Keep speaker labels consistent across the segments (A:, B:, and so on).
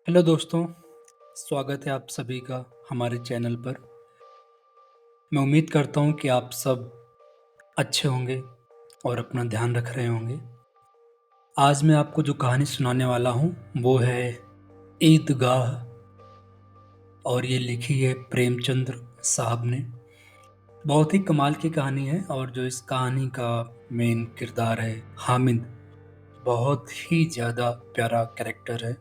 A: Hello दोस्तों, स्वागत है आप सभी का हमारे चैनल पर। मैं उम्मीद करता हूँ कि आप सब अच्छे होंगे और अपना ध्यान रख रहे होंगे। आज मैं आपको जो कहानी सुनाने वाला हूँ वो है ईदगाह, और ये लिखी है प्रेमचंद्र साहब ने। बहुत ही कमाल की कहानी है और जो इस कहानी का मेन किरदार है हामिद, बहुत ही ज़्यादा प्यारा कैरेक्टर है।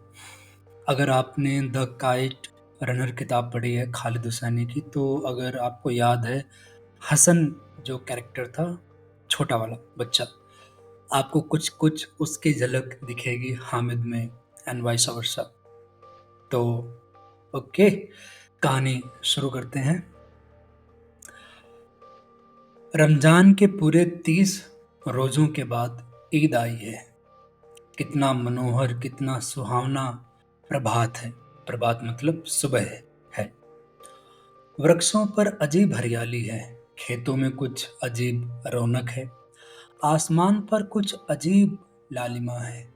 A: अगर आपने द काइट रनर किताब पढ़ी है खालिद हुसैनी की, तो अगर आपको याद है हसन जो कैरेक्टर था, छोटा वाला बच्चा, आपको कुछ कुछ उसकी झलक दिखेगी हामिद में एंड वाइस वर्सा। तो ओके, कहानी शुरू करते हैं। रमजान के पूरे 30 रोजों के बाद ईद आई है। कितना मनोहर, कितना सुहावना प्रभात है। प्रभात मतलब सुबह है। वृक्षों पर अजीब हरियाली है, खेतों में कुछ अजीब रौनक है, आसमान पर कुछ अजीब लालिमा है।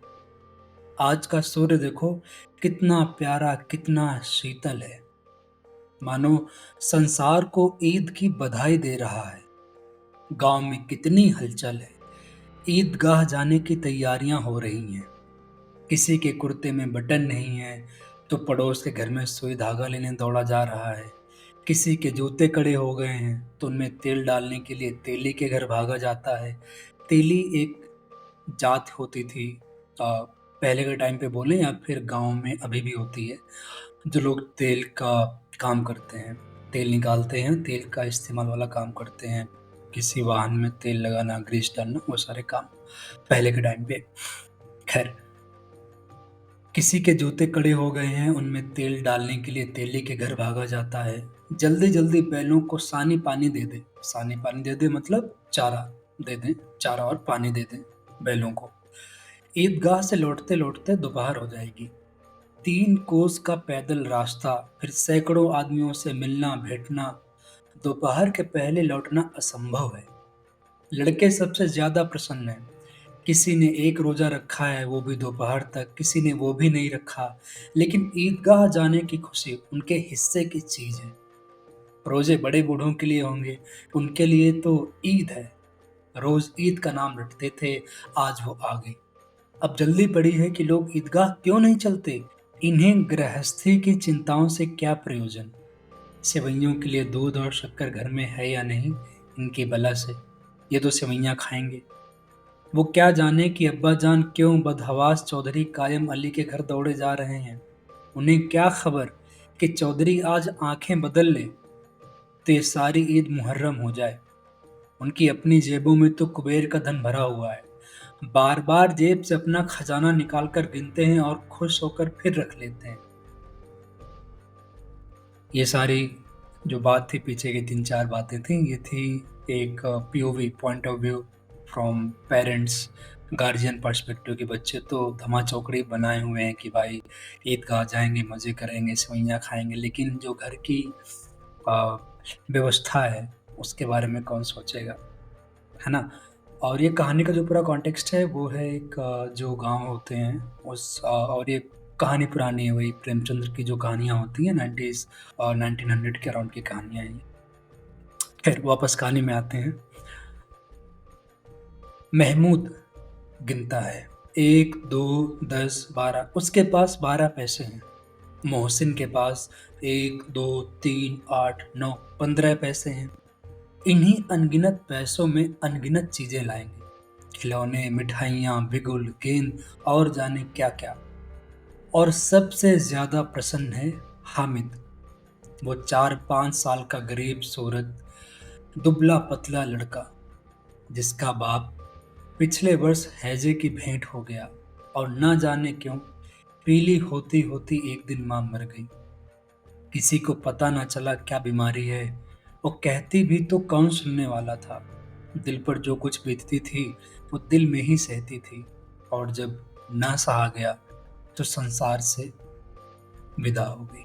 A: आज का सूर्य देखो, कितना प्यारा, कितना शीतल है, मानो संसार को ईद की बधाई दे रहा है। गांव में कितनी हलचल है, ईदगाह जाने की तैयारियां हो रही हैं। किसी के कुर्ते में बटन नहीं है तो पड़ोस के घर में सुई धागा लेने दौड़ा जा रहा है। किसी के जूते कड़े हो गए हैं तो उनमें तेल डालने के लिए तेली के घर भागा जाता है। तेली एक जात होती थी, पहले के टाइम पे बोले या फिर गांव में अभी भी होती है, जो लोग तेल का काम करते हैं, तेल निकालते हैं, तेल का इस्तेमाल वाला काम करते हैं। किसी वाहन में तेल लगाना, ग्रीस डालना, वो सारे काम पहले के टाइम पे। खैर, किसी के जूते कड़े हो गए हैं, उनमें तेल डालने के लिए तेली के घर भागा जाता है। जल्दी जल्दी बैलों को सानी पानी दे दे। सानी पानी दे दे मतलब चारा दे दें, चारा और पानी दे दें बैलों को। ईदगाह से लौटते लौटते दोपहर हो जाएगी। 3 कोस का पैदल रास्ता, फिर सैकड़ों आदमियों से मिलना भेंटना। दोपहर के पहले लौटना असंभव है। लड़के सबसे ज्यादा प्रसन्न हैं। किसी ने एक रोजा रखा है, वो भी दोपहर तक, किसी ने वो भी नहीं रखा, लेकिन ईदगाह जाने की खुशी उनके हिस्से की चीज है। रोजे बड़े बूढ़ों के लिए होंगे, उनके लिए तो ईद है। रोज ईद का नाम रटते थे, आज वो आ गई। अब जल्दी पड़ी है कि लोग ईदगाह क्यों नहीं चलते। इन्हें गृहस्थी की चिंताओं से क्या प्रयोजन। सेवैयों के लिए दूध और शक्कर घर में है या नहीं, इनकी बला से। ये तो सेवैयां खाएंगे। वो क्या जाने कि अब्बाजान क्यों बदहवास चौधरी कायम अली के घर दौड़े जा रहे हैं। उन्हें क्या खबर कि चौधरी आज आंखें बदल ले तो ये सारी ईद मुहर्रम हो जाए। उनकी अपनी जेबों में तो कुबेर का धन भरा हुआ है। बार बार जेब से अपना खजाना निकाल कर गिनते हैं और खुश होकर फिर रख लेते हैं। ये सारी जो बात थी, पीछे की 3-4 बातें थी, ये थी एक POV, point of view from parents, guardian perspective के। बच्चे तो धमा चौकड़ी बनाए हुए हैं कि भाई ईदगाह जाएंगे, मज़े करेंगे, सेवइयाँ खाएंगे, लेकिन जो घर की अ, व्यवस्था है उसके बारे में कौन सोचेगा, है ना। और ये कहानी का जो पूरा कॉन्टेक्स्ट है वो है एक जो गांव होते हैं और ये कहानी पुरानी है, वही प्रेमचंद्र की जो कहानियां होती हैं 90s और 1900 के अराउंड की कहानियां हैं ये। खैर, वापस कहानी में आते हैं। महमूद गिनता है, 1, 2, 10, 12, उसके पास 12 पैसे हैं। मोहसिन के पास 1, 2, 3, 8, 9, 15 पैसे हैं। इन्हीं अनगिनत पैसों में अनगिनत चीजें लाएंगे, खिलौने, मिठाइयाँ, बिगुल, गेंद और जाने क्या क्या। और सबसे ज्यादा प्रसन्न है हामिद, वो 4-5 साल का गरीब सूरत दुबला पतला लड़का, जिसका बाप पिछले वर्ष हैजे की भेंट हो गया और न जाने क्यों पीली होती होती एक दिन मां मर गई। किसी को पता ना चला क्या बीमारी है, वो कहती भी तो कौन सुनने वाला था। दिल पर जो कुछ बीतती थी वो दिल में ही सहती थी, और जब ना सहा गया तो संसार से विदा हो गई।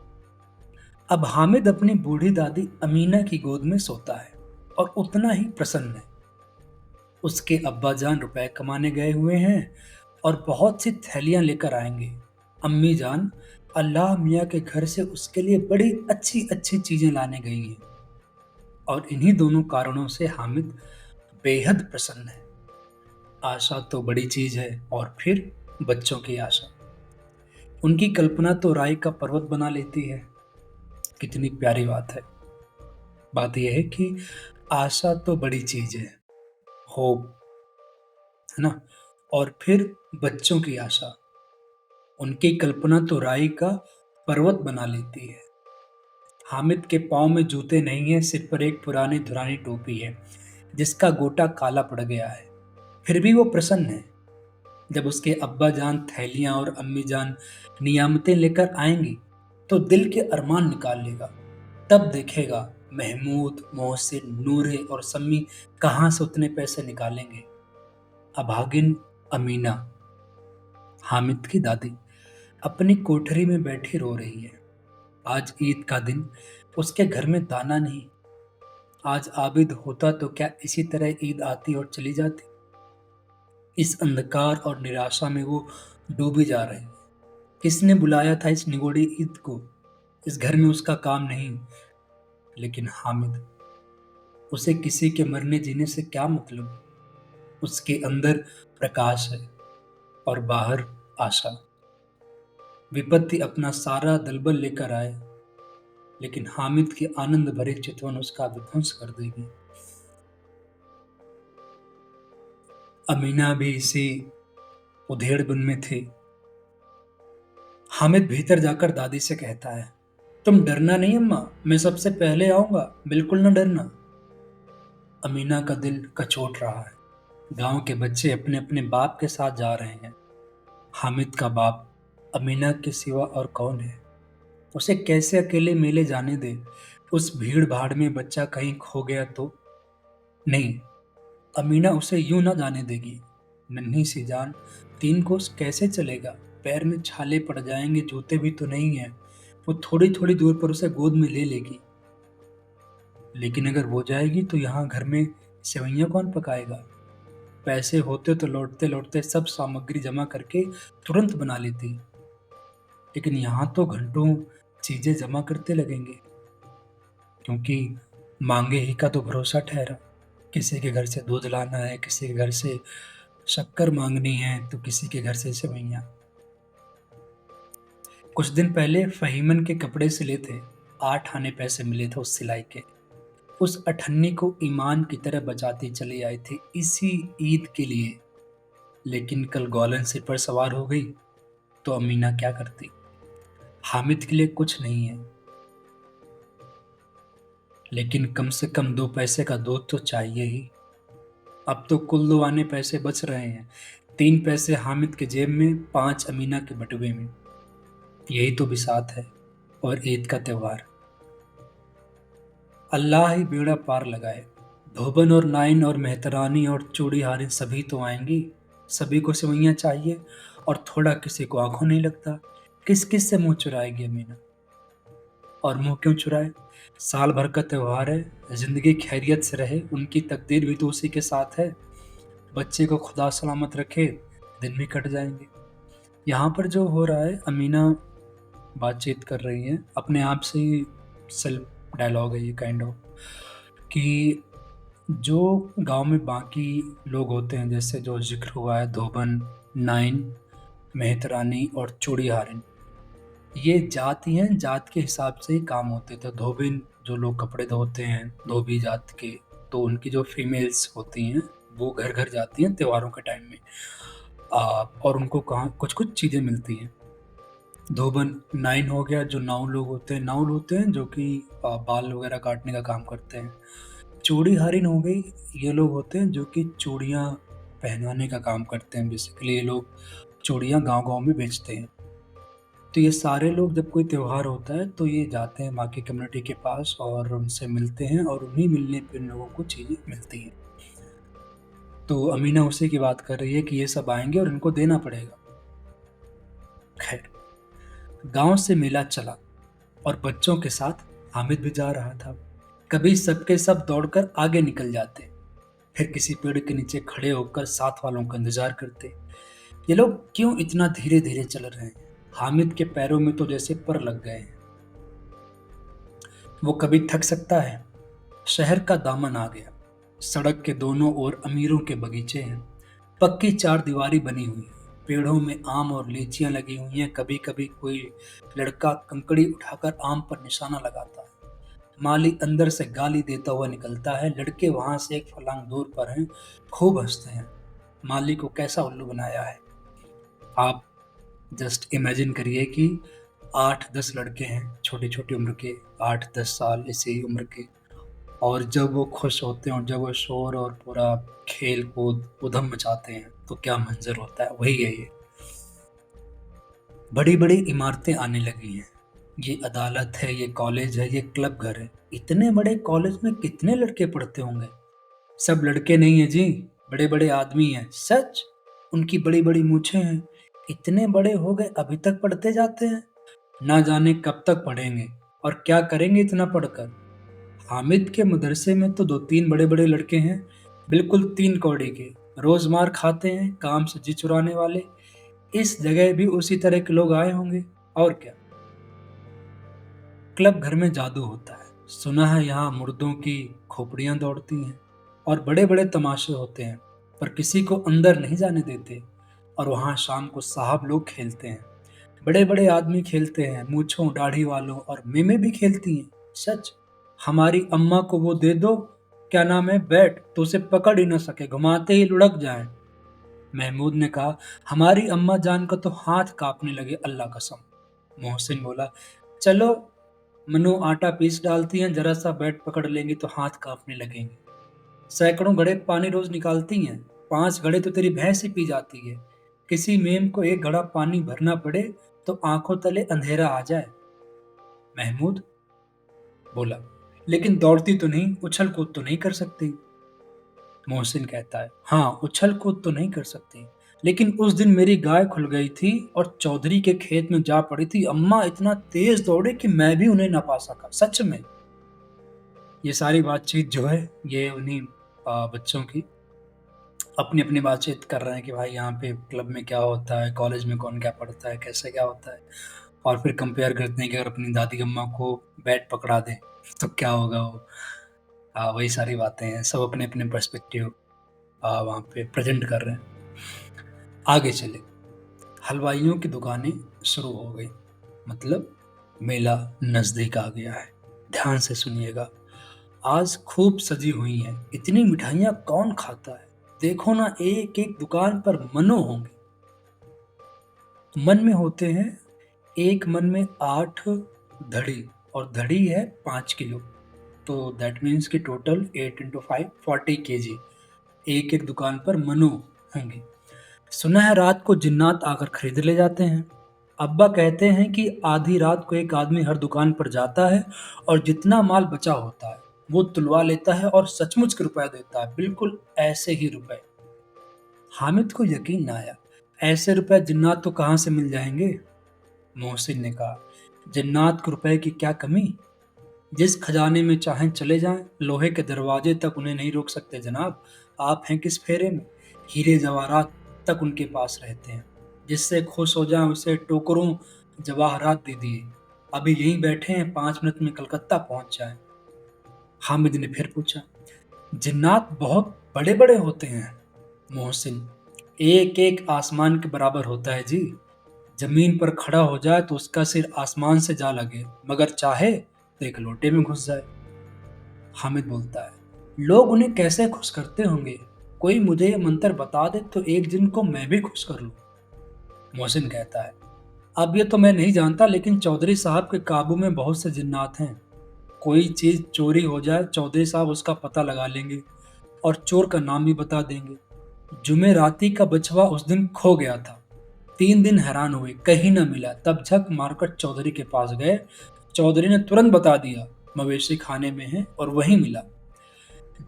A: अब हामिद अपनी बूढ़ी दादी अमीना की गोद में सोता है और उतना ही प्रसन्न है। उसके अब्बाजान रुपए कमाने गए हुए हैं और बहुत सी थैलियां लेकर आएंगे। अम्मी जान अल्लाह मियाँ के घर से उसके लिए बड़ी अच्छी अच्छी चीजें लाने गई हैं, और इन्हीं दोनों कारणों से हामिद बेहद प्रसन्न है। आशा तो बड़ी चीज है, और फिर बच्चों की आशा। उनकी कल्पना तो राई का पर्वत बना लेती है। कितनी प्यारी बात है। बात यह है कि आशा तो बड़ी चीज है, होप, है ना। और फिर बच्चों की आशा, उनकी कल्पना तो राई का पर्वत बना लेती है। हामिद के पाँव में जूते नहीं है, सिर पर एक पुरानी धुरानी टोपी है जिसका गोटा काला पड़ गया है। फिर भी वो प्रसन्न है। जब उसके अब्बा जान थैलियां और अम्मी जान नियामतें लेकर आएंगी तो दिल के अरमान निकाल लेगा। तब देखेगा महमूद, मोहसिन, नूरे और सम्मी कहाँ से उतने पैसे निकालेंगे। अभागिन अमीना, हामिद की दादी, अपनी कोठरी में बैठी रो रही है। आज ईद का दिन, उसके घर में दाना नहीं। आज आबिद होता तो क्या इसी तरह ईद आती और चली जाती। इस अंधकार और निराशा में वो डूबी जा रही है। किसने बुलाया था इस निगोड़ी ईद को। इस घर में उसका काम नहीं। लेकिन हामिद, उसे किसी के मरने जीने से क्या मतलब। उसके अंदर प्रकाश है और बाहर आशा। विपत्ति अपना सारा दलबल लेकर आए, लेकिन हामिद की आनंद भरे चितवन उसका विध्वंस कर देगी। अमीना भी इसी उधेड़बुन में थी। हामिद भीतर जाकर दादी से कहता है, तुम डरना नहीं अम्मा, मैं सबसे पहले आऊंगा, बिल्कुल न डरना। अमीना का दिल कचोट रहा है। गांव के बच्चे अपने अपने बाप के साथ जा रहे हैं। हामिद का बाप अमीना के सिवा और कौन है। उसे कैसे अकेले मेले जाने दे। उस भीड़ भाड़ में बच्चा कहीं खो गया तो। नहीं, अमीना उसे यूं ना जाने देगी। नन्ही सी जान, 3 कोस कैसे चलेगा। पैर में छाले पड़ जाएंगे, जूते भी तो नहीं है। वो थोड़ी थोड़ी दूर पर उसे गोद में ले लेगी। लेकिन अगर वो जाएगी तो यहाँ घर में सेवइयां कौन पकाएगा। पैसे होते तो लौटते लौटते सब सामग्री जमा करके तुरंत बना लेती। लेकिन यहाँ तो घंटों चीजें जमा करते लगेंगे, क्योंकि मांगे ही का तो भरोसा ठहरा। किसी के घर से दूध लाना है, किसी के घर से शक्कर मांगनी है, तो किसी के घर से सेवइयां। कुछ दिन पहले फहीमन के कपड़े सिले थे। 8 आने पैसे मिले थे उस सिलाई के। उस अठन्नी को ईमान की तरह बचाती चली आई थी इसी ईद के लिए। लेकिन कल गौलन सिर पर सवार हो गई तो अमीना क्या करती। हामिद के लिए कुछ नहीं है, लेकिन कम से कम 2 पैसे का दूध तो चाहिए ही। अब तो कुल 2 आने पैसे बच रहे हैं। 3 पैसे हामिद के जेब में, 5 अमीना के बटुए में। यही तो बिसात है और ईद का त्योहार। अल्लाह ही बेड़ा पार लगाए। धोबन और नाइन और मेहतरानी और चूड़ी हारिन सभी तो आएंगी। सभी को सेवइयां चाहिए, और थोड़ा किसी को आंखों नहीं लगता। किस किस से मुंह चुराएगी अमीना। और मुंह क्यों चुराए। साल भर का त्योहार है, जिंदगी खैरियत से रहे, उनकी तकदीर भी तो उसी के साथ है। बच्चे को खुदा सलामत रखे, दिन भी कट जाएंगे। यहाँ पर जो हो रहा है, अमीना बातचीत कर रही है अपने आप से ही। सेल्फ डायलॉग है ये, काइंड ऑफ, कि जो गांव में बाकी लोग होते हैं, जैसे जो जिक्र हुआ है, धोबन, नाइन, मेहतरानी और चूड़ी हारिन, ये जात ही हैं। जात के हिसाब से ही काम होते थे। धोबिन जो लोग कपड़े धोते हैं, धोबी जात के, तो उनकी जो फीमेल्स होती हैं वो घर घर जाती हैं त्योहारों के टाइम में। और उनको कहाँ कुछ कुछ चीज़ें मिलती हैं। धोबन नाइन हो गया, जो नाउन लोग होते हैं, नाउन होते हैं जो कि बाल वगैरह काटने का काम करते हैं। चूड़ी हारिन हो गई, ये लोग होते हैं जो कि चूड़ियाँ पहनाने का काम करते हैं। बेसिकली ये लोग चूड़ियाँ गांव गांव में बेचते हैं। तो ये सारे लोग जब कोई त्योहार होता है तो ये जाते हैं बाकी कम्युनिटी के पास और उनसे मिलते हैं, और उन्हीं मिलने पे उन लोगों को चीज़ें मिलती हैं। तो अमीना उसी की बात कर रही है कि ये सब आएंगे और इनको देना पड़ेगा। खैर, गांव से मेला चला और बच्चों के साथ हामिद भी जा रहा था। कभी सबके सब दौड़कर आगे निकल जाते, फिर किसी पेड़ के नीचे खड़े होकर साथ वालों का इंतजार करते। ये लोग क्यों इतना धीरे धीरे चल रहे हैं। हामिद के पैरों में तो जैसे पर लग गए हैं। वो कभी थक सकता है। शहर का दामन आ गया। सड़क के दोनों ओर अमीरों के बगीचे हैं। पक्की चार दीवारी बनी हुई है। पेड़ों में आम और लीचियां लगी हुई हैं। कभी कभी कोई लड़का कंकड़ी उठाकर आम पर निशाना लगाता है। माली अंदर से गाली देता हुआ निकलता है। लड़के वहां से एक फलांग दूर पर हैं। खूब हंसते हैं। माली को कैसा उल्लू बनाया है। आप जस्ट इमेजिन करिए कि 8-10 लड़के हैं, छोटी छोटी उम्र के, 8-10 साल इसी उम्र के। और जब वो खुश होते हैं और जब वो शोर और पूरा खेल कूद उधम मचाते हैं तो क्या मंजर होता है। वही है ये। बड़ी बड़ी इमारतें आने लगी हैं। ये अदालत है, ये कॉलेज है, ये क्लब घर है। इतने बड़े कॉलेज में कितने लड़के पढ़ते होंगे। सब लड़के नहीं है जी, बड़े बड़े आदमी हैं। सच, उनकी बड़ी बड़ी मूछें हैं। इतने बड़े हो गए अभी तक पढ़ते जाते हैं। ना जाने कब तक पढ़ेंगे और क्या करेंगे इतना पढ़कर। हामिद के मदरसे में तो 2-3 बड़े बड़े लड़के हैं, बिल्कुल 3 कौड़ी के। रोज मार खाते हैं, काम से जी चुराने वाले। इस जगह भी उसी तरह के लोग आए होंगे। और क्या। क्लब घर में जादू होता है। सुना है यहाँ मुर्दों की खोपड़ियां दौड़ती हैं और बड़े बड़े तमाशे होते हैं, पर किसी को अंदर नहीं जाने देते। और वहाँ शाम को साहब लोग खेलते हैं। बड़े बड़े आदमी खेलते हैं, मूछों दाढ़ी वालों, और मेमे भी खेलती हैं। सच। हमारी अम्मा को वो दे दो, क्या नाम है, बैट, तो उसे पकड़ ही न सके, घुमाते ही लुढ़क जाए। महमूद ने कहा, हमारी अम्मा जान का तो हाथ कांपने लगे, अल्लाह कसम। मोहसिन बोला, चलो, मनु आटा पीस डालती हैं, जरा सा बैट पकड़ लेंगी तो हाथ कांपने लगेंगे। सैकड़ों घड़े पानी रोज निकालती हैं, 5 घड़े तो तेरी भैंस ही पी जाती है। किसी मेम को एक घड़ा पानी भरना पड़े तो आंखों तले अंधेरा आ जाए। महमूद बोला, लेकिन दौड़ती तो नहीं, उछल कूद तो नहीं कर सकती। मोहसिन कहता है, हाँ, उछल कूद तो नहीं कर सकती, लेकिन उस दिन मेरी गाय खुल गई थी और चौधरी के खेत में जा पड़ी थी। अम्मा इतना तेज दौड़े कि मैं भी उन्हें ना पा सका। सच में। ये सारी बातचीत जो है, ये उन्हीं बच्चों की अपनी अपनी बातचीत कर रहे हैं कि भाई यहाँ पे क्लब में क्या होता है, कॉलेज में कौन क्या पढ़ता है, कैसे क्या होता है। और फिर कंपेयर करते हैं कि अगर अपनी दादी अम्मा को बैट पकड़ा दे तो क्या होगा वो। वही सारी बातें हैं। सब अपने अपने पर्सपेक्टिव वहाँ पे प्रेजेंट कर रहे हैं। आगे चले। हलवाइयों की दुकानें शुरू हो गई। मतलब मेला नजदीक आ गया है। ध्यान से सुनिएगा। आज खूब सजी हुई हैं। इतनी मिठाइयाँ कौन खाता है। देखो ना, एक एक दुकान पर मनो होंगे। मन में होते हैं। एक मन में 8 धड़ी, और धड़ी है 5 किलो। तो दैट मीन्स कि टोटल 8 इंटू 5 40 केजी। एक एक दुकान पर मनो होंगे। सुना है रात को जिन्नात आकर खरीद ले जाते हैं। अब्बा कहते हैं कि आधी रात को एक आदमी हर दुकान पर जाता है और जितना माल बचा होता है वो तुलवा लेता है और सचमुच के रुपए देता है, बिल्कुल ऐसे ही रुपए। हामिद को यकीन ना आया। ऐसे रुपए जिन्नात को कहाँ से मिल जाएंगे। मोहसिन ने कहा, जिन्नात को रुपए की क्या कमी। जिस खजाने में चाहें चले जाएं, लोहे के दरवाजे तक उन्हें नहीं रोक सकते जनाब। आप हैं किस फेरे में। हीरे जवाहरात तक उनके पास रहते हैं। जिससे खुश हो जाएं उसे टोकरों जवाहरात दे दिए। अभी यहीं बैठे हैं, 5 मिनट में कलकत्ता पहुंच जाएं। हामिद ने फिर पूछा, जिन्नात बहुत बड़े बड़े होते हैं। मोहसिन, एक एक आसमान के बराबर होता है जी। जमीन पर खड़ा हो जाए तो उसका सिर आसमान से जा लगे, मगर चाहे तो एक लोटे में घुस जाए। हामिद बोलता है, लोग उन्हें कैसे खुश करते होंगे। कोई मुझे ये मंत्र बता दे तो एक दिन को मैं भी खुश कर लूं। मोहसिन कहता है, अब ये तो मैं नहीं जानता, लेकिन चौधरी साहब के काबू में बहुत से जिन्नात हैं। कोई चीज चोरी हो जाए, चौधरी साहब उसका पता लगा लेंगे और चोर का नाम भी बता देंगे। जुमेराती का बछवा उस दिन खो गया था। 3 दिन हैरान हुए, कहीं न मिला। तब झक मारकर चौधरी के पास गए। चौधरी ने तुरंत बता दिया, मवेशी खाने में है, और वहीं मिला।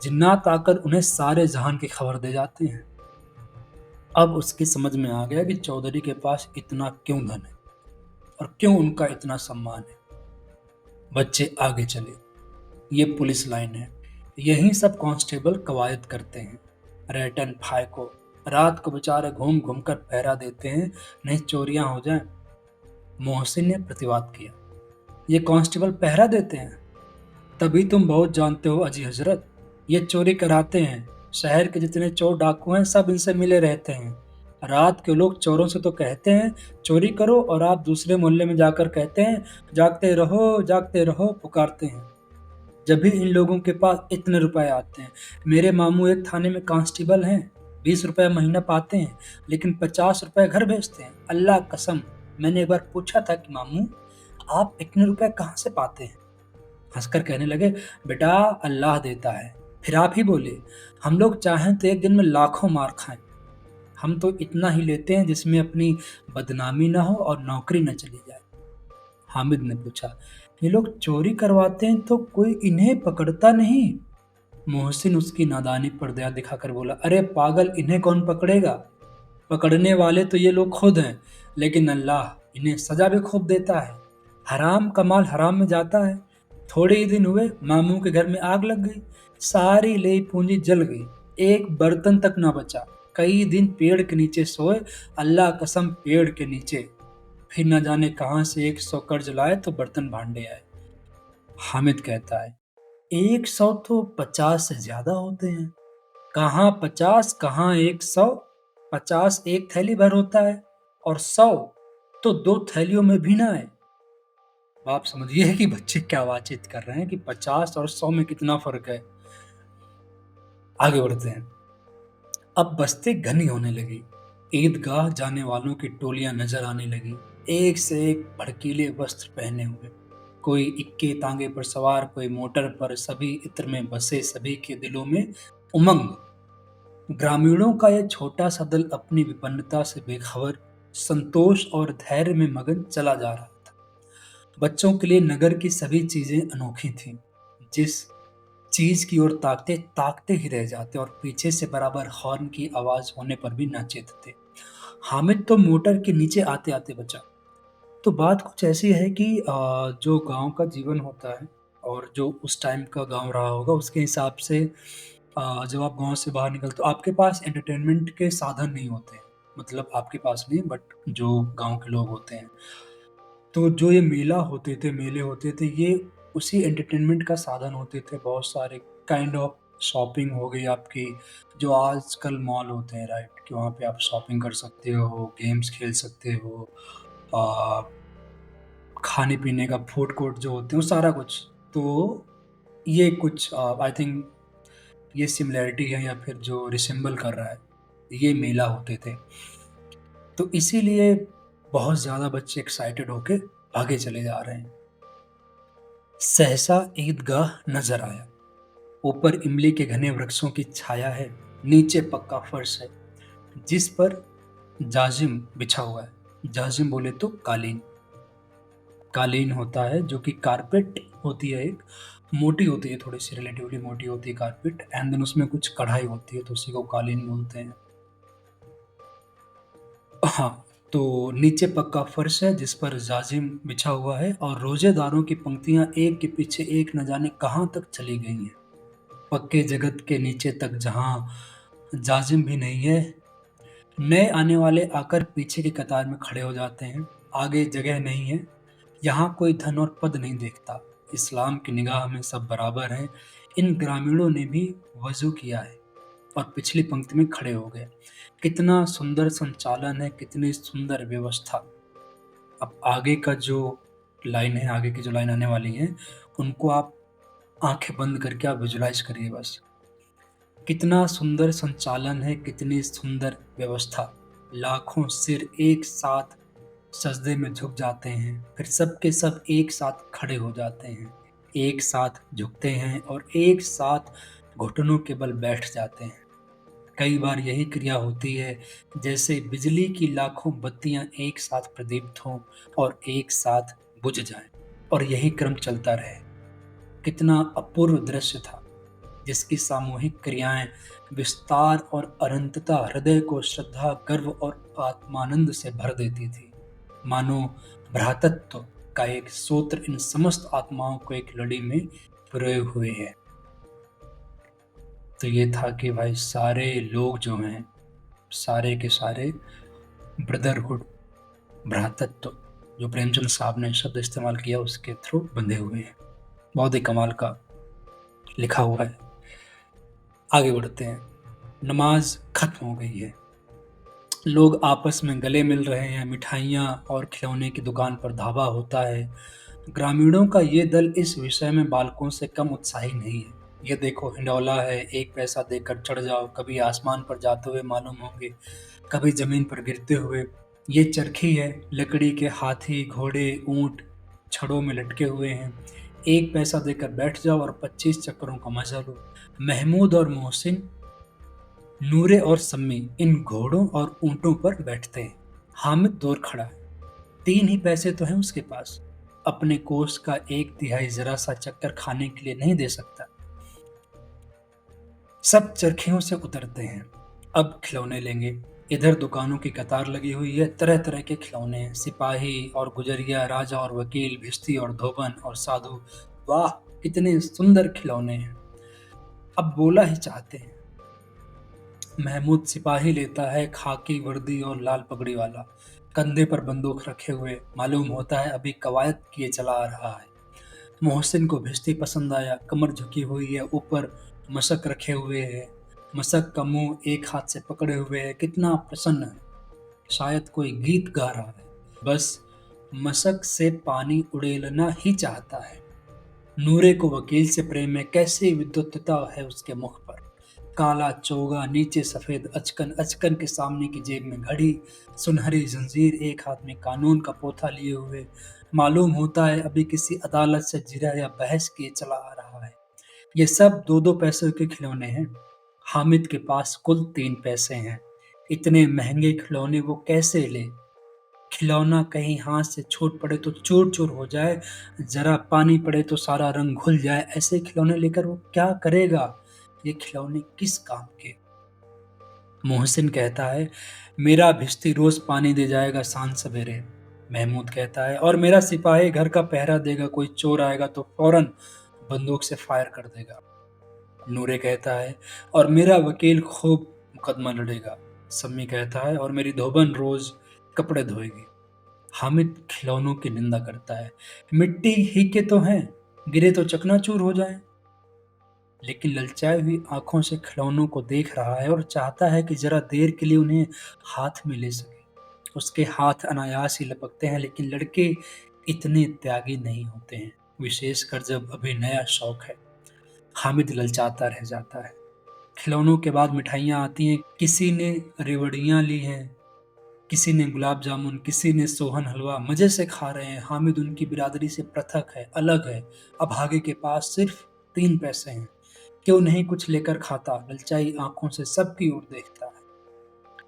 A: जिन्नात आकर उन्हें सारे जहान की खबर दे जाते हैं। अब उसकी समझ में आ गया कि चौधरी के पास इतना क्यों धन है और क्यों उनका इतना सम्मान है। बच्चे आगे चले। ये पुलिस लाइन है। यहीं सब कांस्टेबल कवायद करते हैं। रेटन फाय को रात को बेचारे घूम घूम कर पहरा देते हैं, नहीं चोरियां हो जाएं। मोहसिन ने प्रतिवाद किया, ये कांस्टेबल पहरा देते हैं। तभी तुम बहुत जानते हो अजी हजरत, ये चोरी कराते हैं। शहर के जितने चोर डाकू हैं सब इनसे मिले रहते हैं। रात के लोग चोरों से तो कहते हैं चोरी करो, और आप दूसरे मोहल्ले में जाकर कहते हैं जागते रहो पुकारते हैं। जब भी इन लोगों के पास इतने रुपए आते हैं। मेरे मामू एक थाने में कांस्टेबल हैं, 20 रुपए महीना पाते हैं, लेकिन 50 रुपए घर भेजते हैं। अल्लाह कसम, मैंने एक बार पूछा था कि मामू आप इतने रुपए कहाँ से पाते हैं? हंसकर कहने लगे, बेटा अल्लाह देता है। फिर आप ही बोले, हम लोग चाहें तो एक दिन में लाखों मार खाएं। हम तो इतना ही लेते हैं जिसमें अपनी बदनामी ना हो और नौकरी न चली जाए। हामिद ने पूछा, ये लोग चोरी करवाते हैं तो कोई इन्हें पकड़ता नहीं? मोहसिन उसकी नादानी पर दया दिखाकर बोला, अरे पागल, इन्हें कौन पकड़ेगा? पकड़ने वाले तो ये लोग खुद हैं, लेकिन अल्लाह इन्हें सजा भी खूब देता है। हराम का माल हराम में जाता है। थोड़े ही दिन हुए मामू के घर में आग लग गई, सारी लेई पूंजी जल गई, एक बर्तन तक ना बचा। कई दिन पेड़ के नीचे सोए, अल्लाह कसम पेड़ के नीचे। फिर न जाने कहां से 100 कर्ज लाए तो बर्तन भांडे आए। हामिद कहता है, 100 तो 50 से ज्यादा होते हैं। कहाँ 50, कहाँ 100? 50 एक थैली भर होता है, और 100 तो 2 थैलियों में भी ना है। आप समझिए कि बच्चे क्या बातचीत कर रहे हैं कि 50 और 100 में कितना फर्क है। आगे बढ़ते हैं। अब बस्ती घनी होने लगी। ईदगाह जाने वालों की टोलियां नजर आने लगी, एक से एक भड़कीले वस्त्र पहने हुए। कोई इक्के तांगे पर सवार, कोई मोटर पर, सभी इत्र में बसे, सभी के दिलों में उमंग। ग्रामीणों का यह छोटा सा दल अपनी विपन्नता से बेखबर, संतोष और धैर्य में मगन चला जा रहा था। बच्चों के लिए नगर की सभी चीजें अनोखी थीं। जिस चीज की ओर ताकते ताकते ही रह जाते, और पीछे से बराबर हॉर्न की आवाज होने पर भी न चेतते। हामिद तो मोटर के नीचे आते आते बचा। तो बात कुछ ऐसी है कि जो गांव का जीवन होता है और जो उस टाइम का गांव रहा होगा उसके हिसाब से, जब आप गांव से बाहर निकलते हो आपके पास एंटरटेनमेंट के साधन नहीं होते हैं। मतलब आपके पास नहीं, बट जो गांव के लोग होते हैं, तो जो ये मेले होते थे, ये उसी एंटरटेनमेंट का साधन होते थे। बहुत सारे काइंड ऑफ शॉपिंग हो गई आपकी, जो आजकल मॉल होते हैं, राइट, कि वहाँ पे आप शॉपिंग कर सकते हो, गेम्स खेल सकते हो, आ, खाने पीने का फूड कोर्ट जो होते हैं, वो सारा कुछ। तो ये कुछ आई थिंक ये सिमिलैरिटी है, या फिर जो रिसेंबल कर रहा है, ये मेला होते थे। तो इसीलिए बहुत ज़्यादा बच्चे एक्साइटेड होके भागे चले जा रहे हैं। सहसा ईदगाह नजर आया। ऊपर इमली के घने वृक्षों की छाया है, नीचे पक्का फर्श है जिस पर जाजिम बिछा हुआ है। जाजिम बोले तो कालीन। कालीन होता है जो कि कारपेट होती है, एक मोटी होती है, थोड़ी सी रिलेटिवली मोटी होती है कारपेट, एंड देन उसमें कुछ कढ़ाई होती है, तो उसी को कालीन बोलते हैं। हाँ, तो नीचे पक्का फर्श है जिस पर जाजिम बिछा हुआ है, और रोजेदारों की पंक्तियां एक के पीछे एक न जाने कहां तक चली गई हैं। पक्के जगत के नीचे तक जहां जाजिम भी नहीं है। नए आने वाले आकर पीछे की कतार में खड़े हो जाते हैं। आगे जगह नहीं है। यहाँ कोई धन और पद नहीं देखता। इस्लाम की निगाह में सब बराबर हैं। इन ग्रामीणों ने भी वजू किया है और पिछली पंक्ति में खड़े हो गए। कितना सुंदर संचालन है, कितनी सुंदर व्यवस्था। अब आगे का जो लाइन है, आगे की जो लाइन आने वाली है, उनको आप आंखें बंद करके आप विजुलाइज करिए बस। कितना सुंदर संचालन है, कितनी सुंदर व्यवस्था। लाखों सिर एक साथ सजदे में झुक जाते हैं, फिर सब के सब एक साथ खड़े हो जाते हैं, एक साथ झुकते हैं और एक साथ घुटनों के बल बैठ जाते हैं। कई बार यही क्रिया होती है जैसे बिजली की लाखों बत्तियां एक साथ प्रदीप्त हों और एक साथ बुझ जाएं, और यही क्रम चलता रहे। कितना अपूर्व दृश्य था, जिसकी सामूहिक क्रियाएं विस्तार और अनंतता हृदय को श्रद्धा, गर्व और आत्मानंद से भर देती थी। मानो भ्रातृत्व का एक सूत्र इन समस्त आत्माओं को एक लड़ी में पिरोए हुए है। तो ये था कि भाई सारे लोग जो हैं, सारे के सारे ब्रदरहुड, भ्रातृत्व जो प्रेमचंद साहब ने शब्द इस्तेमाल किया उसके थ्रू बंधे हुए हैं। बहुत ही कमाल का लिखा हुआ है। आगे बढ़ते हैं। नमाज खत्म हो गई है, लोग आपस में गले मिल रहे हैं, मिठाइयाँ और खिलौने की दुकान पर धावा होता है। ग्रामीणों का ये दल इस विषय में बालकों से कम उत्साही नहीं है। ये देखो हिंडौला है, 1 पैसा देकर चढ़ जाओ, कभी आसमान पर जाते हुए मालूम होंगे, कभी जमीन पर गिरते हुए। ये चरखी है, लकड़ी के हाथी, घोड़े, ऊंट छड़ों में लटके हुए हैं। 1 पैसा देकर बैठ जाओ और 25 चक्करों का मजा लो। महमूद और मोहसिन, नूरे और सम्मी इन घोड़ों और ऊंटों पर बैठते हैं। हामिद दूर खड़ा है, 3 ही पैसे तो हैं उसके पास, अपने कोष का 1/3 जरा सा चक्कर खाने के लिए नहीं दे सकता। सब चरखियों से उतरते हैं, अब खिलौने लेंगे। इधर दुकानों की कतार लगी हुई है, तरह तरह के खिलौने हैं, सिपाही और गुजरिया, राजा और वकील, भिश्ती और धोबन और साधु। वाह कितने सुंदर खिलौने हैं, अब बोला ही चाहते हैं। महमूद सिपाही लेता है, खाकी वर्दी और लाल पगड़ी वाला, कंधे पर बंदूक रखे हुए, मालूम होता है अभी कवायद किए चला आ रहा है। मोहसिन को भिश्ती पसंद आया, कमर झुकी हुई है, ऊपर मशक रखे हुए है, मशक का मुंह एक हाथ से पकड़े हुए है, कितना प्रसन्न है, शायद कोई गीत गा रहा है। बस मशक से पानी उड़ेलना ही चाहता है। नूरे को वकील से प्रेम है, कैसी विद्युतता है उसके मुख पर। काला चोगा, नीचे सफेद अचकन, अचकन के सामने की जेब में घड़ी, सुनहरी जंजीर, एक हाथ में कानून का पोथा लिए हुए, मालूम होता है अभी किसी अदालत से जिरा या बहस किए चला आ रहा है। ये सब 2-2 पैसे के खिलौने हैं। हामिद के पास कुल 3 पैसे हैं। इतने महंगे खिलौने वो कैसे ले? खिलौना कहीं हाथ से छूट पड़े तो चूर चूर हो जाए, जरा पानी पड़े तो सारा रंग घुल जाए, ऐसे खिलौने लेकर वो क्या करेगा? ये खिलौने किस काम के? मोहसिन कहता है, मेरा भिश्ती रोज पानी दे जाएगा सांझ सवेरे। महमूद कहता है, और मेरा सिपाही घर का पहरा देगा, कोई चोर आएगा तो फौरन बंदूक से फायर कर देगा। नूरे कहता है, और मेरा वकील खूब मुकदमा लड़ेगा। सम्मी कहता है, और मेरी धोबन रोज कपड़े धोएगी। हामिद खिलौनों की निंदा करता है, मिट्टी ही के तो हैं, गिरे तो चकनाचूर हो जाए। लेकिन ललचाई हुई आंखों से खिलौनों को देख रहा है और चाहता है कि जरा देर के लिए उन्हें हाथ में ले सके। उसके हाथ अनायास ही लपकते हैं, लेकिन लड़के इतने त्यागी नहीं होते हैं, विशेषकर जब अभी नया शौक है। हामिद ललचाता रह जाता है। खिलौनों के बाद मिठाइयाँ आती हैं, किसी ने रेवड़ियाँ ली हैं, किसी ने गुलाब जामुन, किसी ने सोहन हलवा, मजे से खा रहे हैं। हामिद उनकी बिरादरी से पृथक है, अलग है। अभागे के पास सिर्फ 3 पैसे हैं, क्यों नहीं कुछ लेकर खाता? ललचाई आंखों से सबकी ओर देखता है।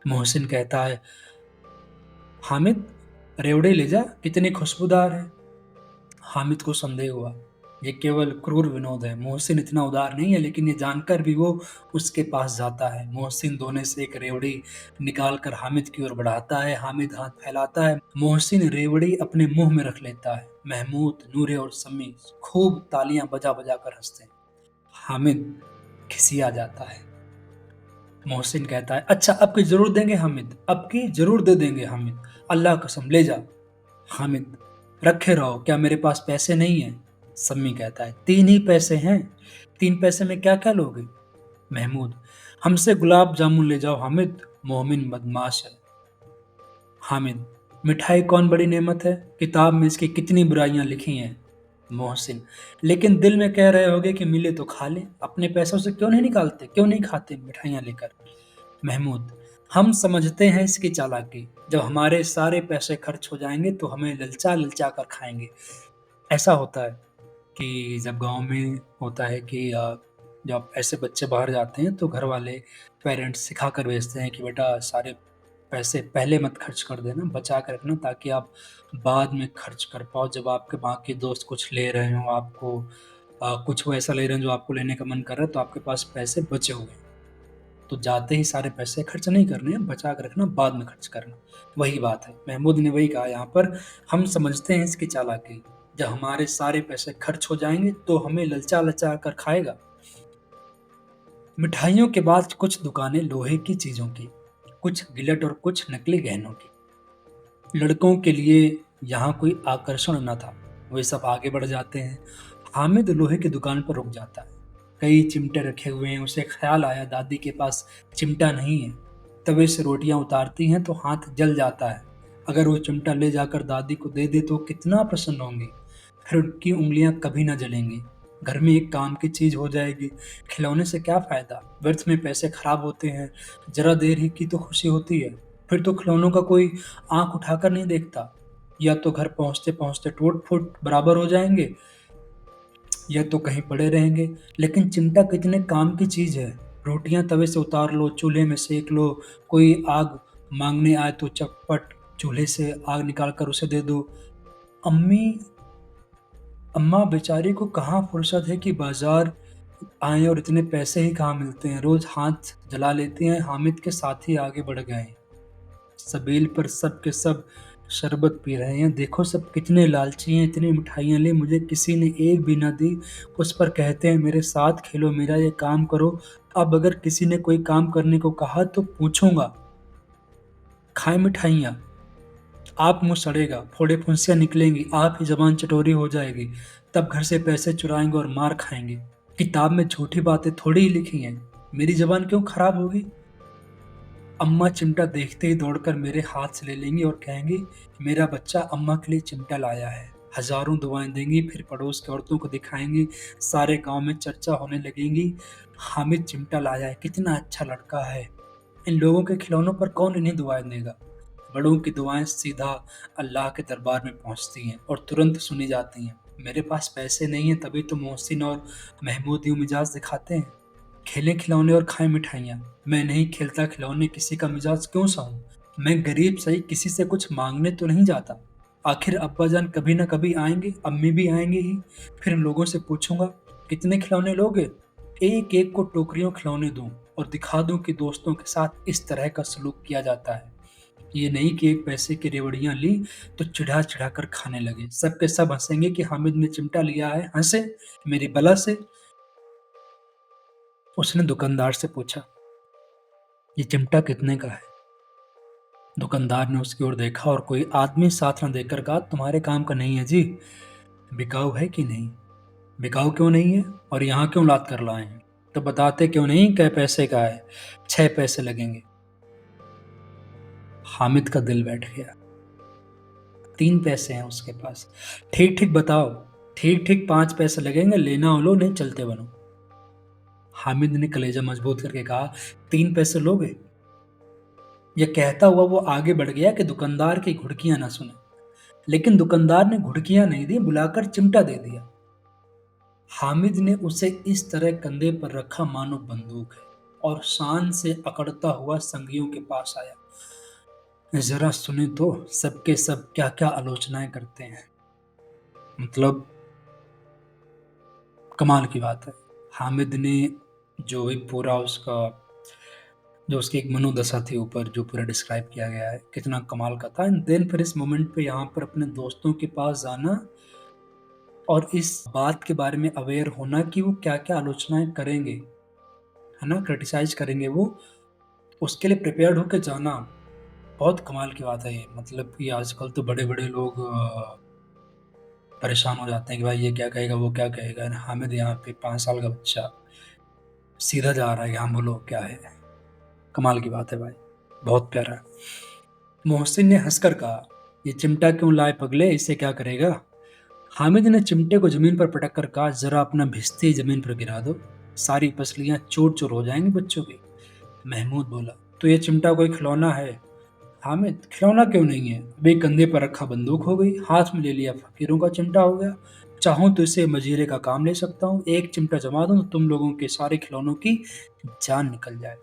A: मोहसिन कहता है, हामिद रेवड़े ले जा, कितने खुशबूदार है। हामिद को संदेह हुआ, ये केवल क्रूर विनोद है, मोहसिन इतना उदार नहीं है। लेकिन ये जानकर भी वो उसके पास जाता है। मोहसिन दोने से एक रेवड़ी निकाल कर हामिद की ओर बढ़ाता है। हामिद हाथ फैलाता है, मोहसिन रेवड़ी अपने मुंह में रख लेता है। महमूद, नूरे और सम्मी खूब तालियां बजा बजा कर हंसते हैं। हामिद खिसिया जाता है। मोहसिन कहता है, अच्छा अब की जरूर देंगे हामिद, अब की जरूर दे देंगे हामिद, अल्लाह कसम ले जा। हामिद, रखे रहो, क्या मेरे पास पैसे नहीं हैं? सम्मी कहता है, 3 ही पैसे हैं, 3 पैसे में क्या क्या लोगे? महमूद, हमसे गुलाब जामुन ले जाओ हामिद, मोमिन बदमाश है। हामिद, मिठाई कौन बड़ी नेमत है, किताब में इसकी कितनी बुराइयां लिखी हैं। मोहसिन, लेकिन दिल में कह रहे होगे कि मिले तो खा ले, अपने पैसों से क्यों नहीं निकालते, क्यों नहीं खाते मिठाइयां लेकर? महमूद, हम समझते हैं इसकी चालाकी, जब हमारे सारे पैसे खर्च हो जाएंगे तो हमें ललचा ललचा कर खाएंगे। ऐसा होता है कि जब गांव में होता है कि जब ऐसे बच्चे बाहर जाते हैं तो घर वाले पेरेंट्स सिखा कर भेजते हैं कि बेटा सारे पैसे पहले मत खर्च कर देना, बचा कर रखना, ताकि आप बाद में खर्च कर पाओ। जब आपके बाकी दोस्त कुछ ले रहे हो, आपको कुछ वो ऐसा ले रहे हैं जो आपको लेने का मन कर रहा है, तो आपके पास पैसे बचे हुए हैं, तो जाते ही सारे पैसे खर्च नहीं करने हैं, बचा कर रखना, बाद में खर्च करना। वही बात है, महमूद ने वही कहा यहाँ पर, हम समझते हैं इसकी चालाकी, जब हमारे सारे पैसे खर्च हो जाएंगे तो हमें ललचा ललचा कर खाएगा। मिठाइयों के बाद कुछ दुकानें लोहे की चीजों की, कुछ गिलट और कुछ नकली गहनों की। लड़कों के लिए यहाँ कोई आकर्षण न था। वे सब आगे बढ़ जाते हैं। हामिद लोहे की दुकान पर रुक जाता है। कई चिमटे रखे हुए हैं। उसे ख्याल आया दादी के पास चिमटा नहीं है। तवे से रोटियां उतारती हैं तो हाथ जल जाता है। अगर वो चिमटा ले जाकर दादी को दे दे तो कितना प्रसन्न होंगी। फिर उनकी उंगलियां कभी ना जलेंगी। घर में एक काम की चीज हो जाएगी। खिलौने से क्या फायदा, व्यर्थ में पैसे खराब होते हैं। जरा देर ही की तो खुशी होती है। फिर तो खिलौनों का कोई आंख उठाकर नहीं देखता। या तो घर पहुंचते पहुंचते टूट फूट बराबर हो जाएंगे या तो कहीं पड़े रहेंगे। लेकिन चिमटा कितने काम की चीज है। रोटियां तवे से उतार लो, चूल्हे में सेक लो, कोई आग मांगने आए तो चटपट चूल्हे से आग निकाल कर उसे दे दो। अम्मी अम्मा बेचारी को कहाँ फुर्सत है कि बाजार आए, और इतने पैसे ही कहाँ मिलते हैं। रोज हाथ जला लेते हैं। हामिद के साथ ही आगे बढ़ गए। सबेल पर सब के सब शरबत पी रहे हैं। देखो सब कितने लालची हैं, इतनी मिठाइयाँ ले मुझे किसी ने एक भी ना दी। उस पर कहते हैं मेरे साथ खेलो, मेरा ये काम करो। अब अगर किसी ने कोई काम करने को कहा तो पूछूंगा। खाए मिठाइयाँ, आप मुंह सड़ेगा, फोड़े फुंसियाँ निकलेंगी, आप ही जबान चटोरी हो जाएगी। तब घर से पैसे चुराएंगे और मार खाएंगे। किताब में झूठी बातें थोड़ी ही लिखी हैं। मेरी जबान क्यों खराब होगी। अम्मा चिमटा देखते ही दौड़कर मेरे हाथ से ले लेंगी और कहेंगी मेरा बच्चा अम्मा के लिए चिमटा लाया है। हजारों दुआएं देंगी, फिर पड़ोस की औरतों को दिखाएंगी। सारे गांव में चर्चा होने लगेगी, हामिद चिमटा लाया है, कितना अच्छा लड़का है। इन लोगों के खिलौनों पर कौन इन्हें दुआएं देगा। बड़ों की दुआएं सीधा अल्लाह के दरबार में पहुंचती हैं और तुरंत सुनी जाती हैं। मेरे पास पैसे नहीं है तभी तो मोहसिन और महमूद यूं मिजाज दिखाते हैं। खेलें खिलौने और खाएं मिठाइयाँ। मैं नहीं खेलता खिलौने, किसी का मिजाज क्यों सहूं। मैं गरीब सही, किसी से कुछ मांगने तो नहीं जाता। आखिर अब्बा जान कभी ना कभी आएंगे, अम्मी भी आएंगे ही। फिर इन लोगों से पूछूंगा कितने खिलौने लोगे। एक एक को टोकरियों खिलौने दूं और दिखा दूं कि दोस्तों के साथ इस तरह का सलूक किया जाता है। ये नहीं कि एक पैसे की रेवड़ियां ली तो चिढ़ा चिढ़ा कर खाने लगे। सब के सब हंसेंगे कि हामिद ने चिमटा लिया है। हंसे मेरी बला से। उसने दुकानदार से पूछा ये चिमटा कितने का है। दुकानदार ने उसकी ओर देखा और कोई आदमी साथ न देकर कहा तुम्हारे काम का नहीं है जी। बिकाऊ है कि नहीं। बिकाऊ क्यों नहीं है और यहाँ क्यों लाद कर लाए हैं। तो बताते क्यों नहीं कै पैसे का है। 6 पैसे लगेंगे। हामिद का दिल बैठ गया। 3 पैसे हैं उसके पास। ठीक ठीक बताओ। ठीक ठीक 5 पैसे लगेंगे, लेना हो लो नहीं चलते बनो। हामिद ने कलेजा मजबूत करके कहा 3 पैसे लोगे। यह कहता हुआ वो आगे बढ़ गया कि दुकानदार की घुड़कियां ना सुने। लेकिन दुकानदार ने घुड़कियां नहीं दी, बुलाकर चिमटा दे दिया। हामिद ने उसे इस तरह कंधे पर रखा मानो बंदूक है और शान से अकड़ता हुआ संगियों के पास आया। जरा सुने तो सबके सब क्या क्या आलोचनाएं करते हैं। मतलब कमाल की बात है। हामिद ने जो भी पूरा उसका जो उसकी एक मनोदशा थी ऊपर जो पूरा डिस्क्राइब किया गया है कितना कमाल का था। एंड देन फिर इस मोमेंट पे यहाँ पर अपने दोस्तों के पास जाना और इस बात के बारे में अवेयर होना कि वो क्या क्या आलोचनाएं करेंगे, है ना, क्रिटिसाइज करेंगे वो, उसके लिए प्रिपेयर्ड होकर जाना बहुत कमाल की बात है। ये मतलब कि आजकल तो बड़े बड़े लोग परेशान हो जाते हैं कि भाई ये क्या कहेगा वो क्या कहेगा। हामिद यहाँ पे 5 साल का बच्चा सीधा जा रहा है यहाँ बोलो क्या है। कमाल की बात है भाई, बहुत प्यारा। मोहसिन ने हंसकर कहा ये चिमटा क्यों लाए पगले, इसे क्या करेगा। हामिद ने चिमटे को जमीन पर पटक कर कहा जरा अपना भिश्ती जमीन पर गिरा दो, सारी पसलियां चूर चूर हो जाएंगी बच्चों की। महमूद बोला तो ये चिमटा कोई खिलौना है। हामिद खिलौना क्यों नहीं है, अभी कंधे पर रखा बंदूक हो गई, हाथ में ले लिया फकीरों का चिमटा हो गया। चाहूं तो इसे मजीरे का काम ले सकता हूँ, एक चिमटा जमा दूं तो तुम लोगों के सारे खिलौनों की जान निकल जाए।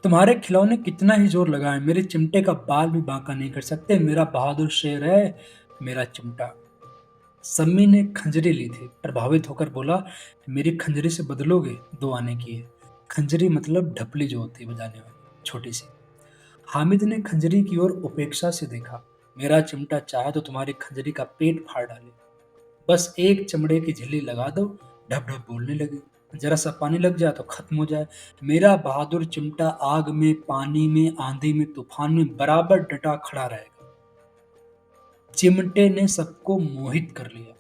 A: तुम्हारे खिलौने कितना ही जोर लगाएं, मेरे चिमटे का बाल भी बांका नहीं कर सकते। मेरा बहादुर शेर है मेरा चिमटा। सम्मी ने खंजरी ली थी, प्रभावित होकर बोला मेरी खंजरी से बदलोगे, 2 आने की है। खंजरी मतलब ढपली जो होती है बजाने वाली छोटी सी। हामिद ने खंजरी की ओर उपेक्षा से देखा। मेरा चिमटा चाहे तो तुम्हारी खंजरी का पेट फाड़ डाले, बस एक चमड़े की झिल्ली लगा दो, ढप ढप बोलने लगे। जरा सा पानी लग जाए तो खत्म हो जाए। मेरा बहादुर चिमटा आग में, पानी में, आंधी में, तूफान में बराबर डटा खड़ा रहेगा। चिमटे ने सबको मोहित कर लिया,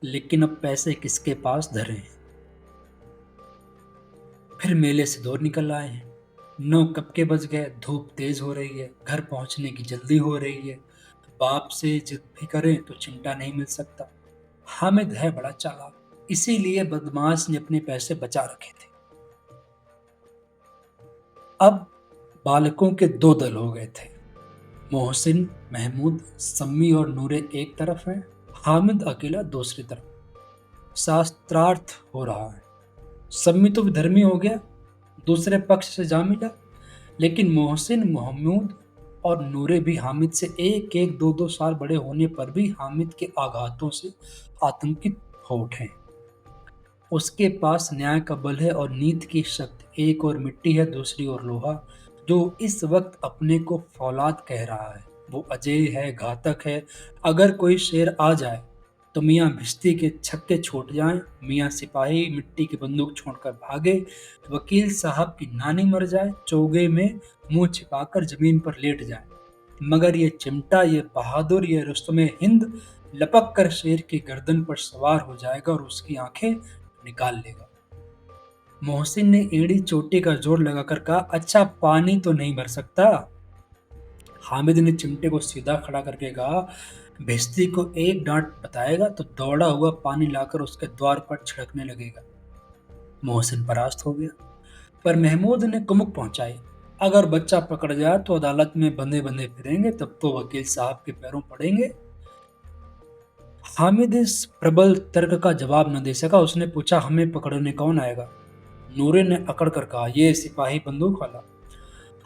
A: लेकिन अब पैसे किसके पास धरे हैं। फिर मेले से दौड़ निकल आए हैं। 9 कब के बज गए, धूप तेज हो रही है, घर पहुंचने की जल्दी हो रही है। बाप से जिद भी करें तो चिमटा नहीं मिल सकता। हामिद है बड़ा चालाक, इसीलिए बदमाश ने अपने पैसे बचा रखे थे। अब बालकों के दो दल हो गए थे। मोहसिन, महमूद, सम्मी और नूरे एक तरफ हैं, हामिद अकेला दूसरी तरफ। शास्त्रार्थ हो रहा है। सम्मी तो विधर्मी हो गया, दूसरे पक्ष से जा मिला, लेकिन मोहसिन, महमूद और नूरे भी हामिद से एक एक दो दो साल बड़े होने पर भी हामिद के आघातों से आतंकित हो उठे। उसके पास न्याय का बल है और नीति की शक्ति। एक और मिट्टी है, दूसरी ओर लोहा, जो इस वक्त अपने को फौलाद कह रहा है। वो अजय है, घातक है। अगर कोई शेर आ जाए तो मियाँ भिश्ती के छक्के छूट जाएं, मियाँ सिपाही मिट्टी की बंदूक छोड़कर भागे, वकील साहब की नानी मर जाए, चौगे में मुंह छिपाकर जमीन पर लेट जाए, मगर ये चिमटा, ये बहादुर, ये रुस्तमे हिंद लपक कर शेर की गर्दन पर सवार हो जाएगा और उसकी आंखें निकाल लेगा। मोहसिन ने एड़ी चोटी का जोर लगाकर कहा, अच्छा पानी तो नहीं भर सकता। हामिद ने चिमटे को सीधा खड़ा करके कहा, भिश्ती को एक डांट बताएगा तो दौड़ा हुआ पानी लाकर उसके द्वार पर छिड़कने लगेगा। मोहसिन परास्त हो गया, पर महमूद ने कुमुक पहुंचाई, अगर बच्चा पकड़ जाए तो अदालत में बंधे बंधे फिरेंगे, तब तो वकील साहब के पैरों पड़ेंगे। हामिद इस प्रबल तर्क का जवाब न दे सका। उसने पूछा, हमें पकड़ने कौन आएगा। नूरे ने अकड़ कर कहा, ये सिपाही बंदूक वाला।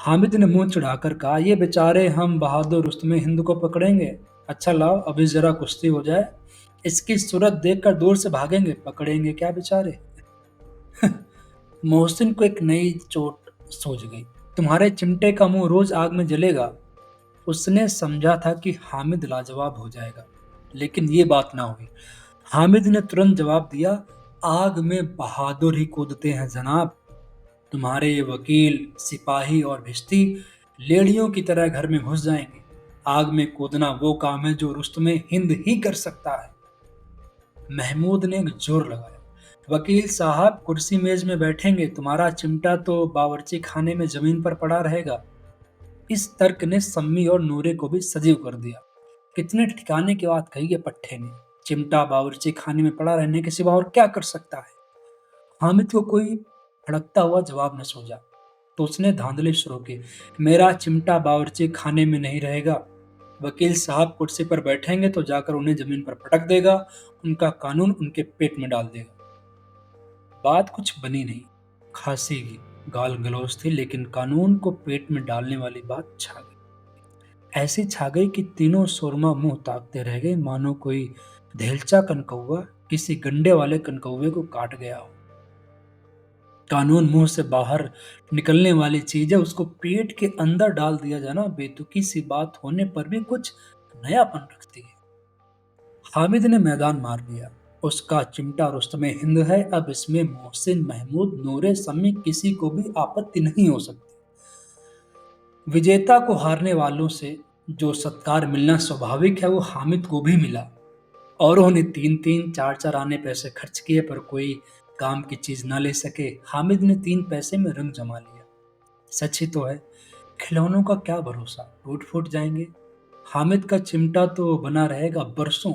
A: हामिद ने मुंह चढ़ाकर कहा, ये बेचारे हम बहादुर रुस्तमे हिंद को पकड़ेंगे। अच्छा लाओ, अभी जरा कुश्ती हो जाए, इसकी सूरत देखकर दूर से भागेंगे, पकड़ेंगे क्या बेचारे। मोहसिन को एक नई चोट सूझ गई। तुम्हारे चिमटे का मुंह रोज आग में जलेगा। उसने समझा था कि हामिद लाजवाब हो जाएगा, लेकिन ये बात ना हुई। हामिद ने तुरंत जवाब दिया, आग में बहादुर ही कूदते हैं जनाब। तुम्हारे ये वकील, सिपाही और भिश्ती लेड़ियों की तरह घर में घुस जाएंगे। आग में कूदना वो काम है जो रुस्तमे हिंद ही कर सकता है। महमूद ने जोर लगाया, वकील साहब कुर्सी मेज में बैठेंगे, तुम्हारा चिमटा तो बावर्ची खाने में जमीन पर पड़ा रहेगा। इस तर्क ने सम्मी और नूरे को भी सजीव कर दिया। कितने ठिकाने की बात कही है पट्टे ने। चिमटा बावर्ची खाने में पड़ा रहने के सिवा और क्या कर सकता है। हामिद को कोई भड़कता हुआ जवाब न सूझा, तो उसने धांधली शुरू की, मेरा चिमटा बावर्ची खाने में नहीं रहेगा। वकील साहब कुर्सी पर बैठेंगे तो जाकर उन्हें जमीन पर पटक देगा, उनका कानून उनके पेट में डाल देगा। बात कुछ बनी नहीं, खांसी की गाल गलौज थी, लेकिन कानून को पेट में डालने वाली बात छा गई। ऐसी छा गई कि तीनों सुरमा मुंह ताकते रह गए, मानो कोई धेलचा कनकौवा किसी गंडे वाले कनकौवे को काट गया हो। कानून मुंह से बाहर निकलने वाली चीज है, उसको पेट के अंदर डाल दिया जाना बेतुकी सी बात होने पर भी कुछ नयापन रखती है। हामिद ने मैदान मार लिया। उसका चिमटा रुस्तमे हिंद है। अब इसमें मोहसिन, महमूद, नूरे, सम्मी किसी को भी आपत्ति नहीं हो सकती। विजेता को हारने वालों से जो सत्कार मिलना स्वाभाविक है, वो हामिद को भी मिला। औरों ने 3-3, 4-4 आने पैसे खर्च किए, पर कोई काम की चीज ना ले सके। हामिद ने 3 पैसे में रंग जमा लिया। सच ही तो है, खिलौनों का क्या भरोसा, टूट फूट जाएंगे। हामिद का चिमटा तो बना रहेगा बरसों।